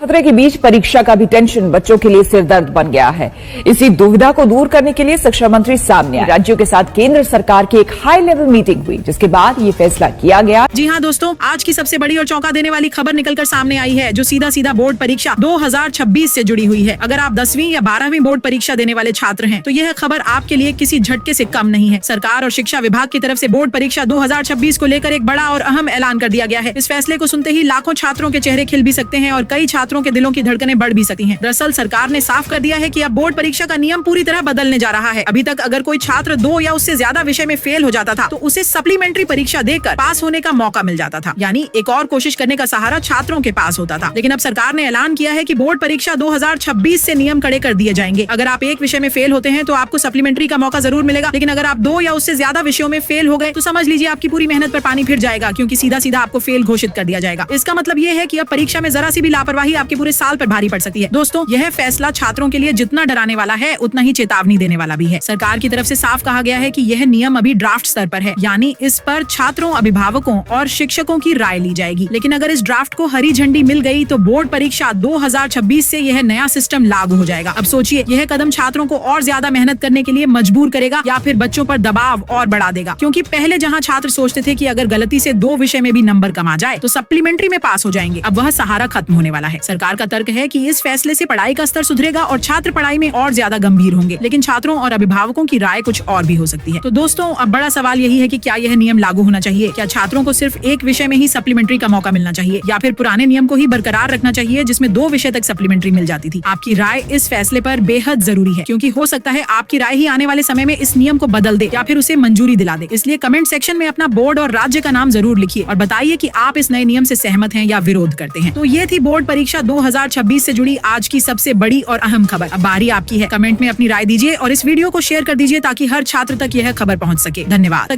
खतरे के बीच परीक्षा का भी टेंशन बच्चों के लिए सिरदर्द बन गया है। इसी दुविधा को दूर करने के लिए शिक्षा मंत्री सामने आए। राज्यों के साथ केंद्र सरकार की एक हाई लेवल मीटिंग हुई, जिसके बाद ये फैसला किया गया। जी हाँ दोस्तों, आज की सबसे बड़ी और चौंका देने वाली खबर निकलकर सामने आई है, जो सीधा सीधा बोर्ड परीक्षा 2026 से जुड़ी हुई है। अगर आप 10वीं या 12वीं बोर्ड परीक्षा देने वाले छात्र हैं, तो यह खबर आपके लिए किसी झटके से कम नहीं है। सरकार और शिक्षा विभाग की तरफ से बोर्ड परीक्षा 2026 को लेकर एक बड़ा और अहम ऐलान कर दिया गया है। इस फैसले को सुनते ही लाखों छात्रों के चेहरे खिल भी सकते हैं और कई छात्रों के दिलों की धड़कनें बढ़ भी सकती हैं। दरअसल सरकार ने साफ कर दिया है कि अब बोर्ड परीक्षा का नियम पूरी तरह बदलने जा रहा है। अभी तक अगर कोई छात्र 2 या उससे ज्यादा विषय में फेल हो जाता था, तो उसे सप्लीमेंट्री परीक्षा देकर पास होने का मौका मिल जाता था, यानी एक और कोशिश करने का सहारा छात्रों के पास होता था। लेकिन अब सरकार ने ऐलान किया है कि बोर्ड परीक्षा 2026 से नियम कड़े कर दिए जाएंगे। अगर आप एक विषय में फेल होते हैं तो आपको सप्लीमेंट्री का मौका जरूर मिलेगा, लेकिन अगर आप 2 या उससे ज्यादा विषयों में फेल हो गए तो समझ लीजिए आपकी पूरी मेहनत पर पानी फिर जाएगा, क्योंकि सीधा सीधा आपको फेल घोषित कर दिया जाएगा। इसका मतलब ये है कि अब परीक्षा में जरा सी भी लापरवाही आपके पूरे साल पर भारी पड़ सकती है। दोस्तों, यह फैसला छात्रों के लिए जितना डराने वाला है, उतना ही चेतावनी देने वाला भी है। सरकार की तरफ से साफ कहा गया है कि यह नियम अभी ड्राफ्ट स्तर पर है, यानी इस पर छात्रों, अभिभावकों और शिक्षकों की राय ली जाएगी। लेकिन अगर इस ड्राफ्ट को हरी झंडी मिल गई तो बोर्ड परीक्षा 2026 से यह नया सिस्टम लागू हो जाएगा। अब सोचिए, यह कदम छात्रों को और ज्यादा मेहनत करने के लिए मजबूर करेगा या फिर बच्चों पर दबाव और बढ़ा देगा। क्योंकि पहले जहाँ छात्र सोचते थे कि अगर गलती से 2 विषय में भी नंबर कम आ जाए तो सप्लीमेंट्री में पास हो जाएंगे, अब वह सहारा खत्म होने वाला है। सरकार का तर्क है कि इस फैसले से पढ़ाई का स्तर सुधरेगा और छात्र पढ़ाई में और ज्यादा गंभीर होंगे। लेकिन छात्रों और अभिभावकों की राय कुछ और भी हो सकती है। तो दोस्तों, अब बड़ा सवाल यही है कि क्या यह नियम लागू होना चाहिए? क्या छात्रों को सिर्फ एक विषय में ही सप्लीमेंट्री का मौका मिलना चाहिए, या फिर पुराने नियम को ही बरकरार रखना चाहिए जिसमें 2 विषय तक सप्लीमेंट्री मिल जाती थी? आपकी राय इस फैसले पर बेहद जरूरी है, क्योंकि हो सकता है आपकी राय ही आने वाले समय में इस नियम को बदल दे या फिर उसे मंजूरी दिला दे। इसलिए कमेंट सेक्शन में अपना बोर्ड और राज्य का नाम जरूर लिखिए और बताइए कि आप इस नए नियम से सहमत हैं या विरोध करते हैं। तो ये थी बोर्ड परीक्षा 2026 से जुड़ी आज की सबसे बड़ी और अहम खबर। अब बारी आपकी है, कमेंट में अपनी राय दीजिए और इस वीडियो को शेयर कर दीजिए ताकि हर छात्र तक यह खबर पहुंच सके। धन्यवाद।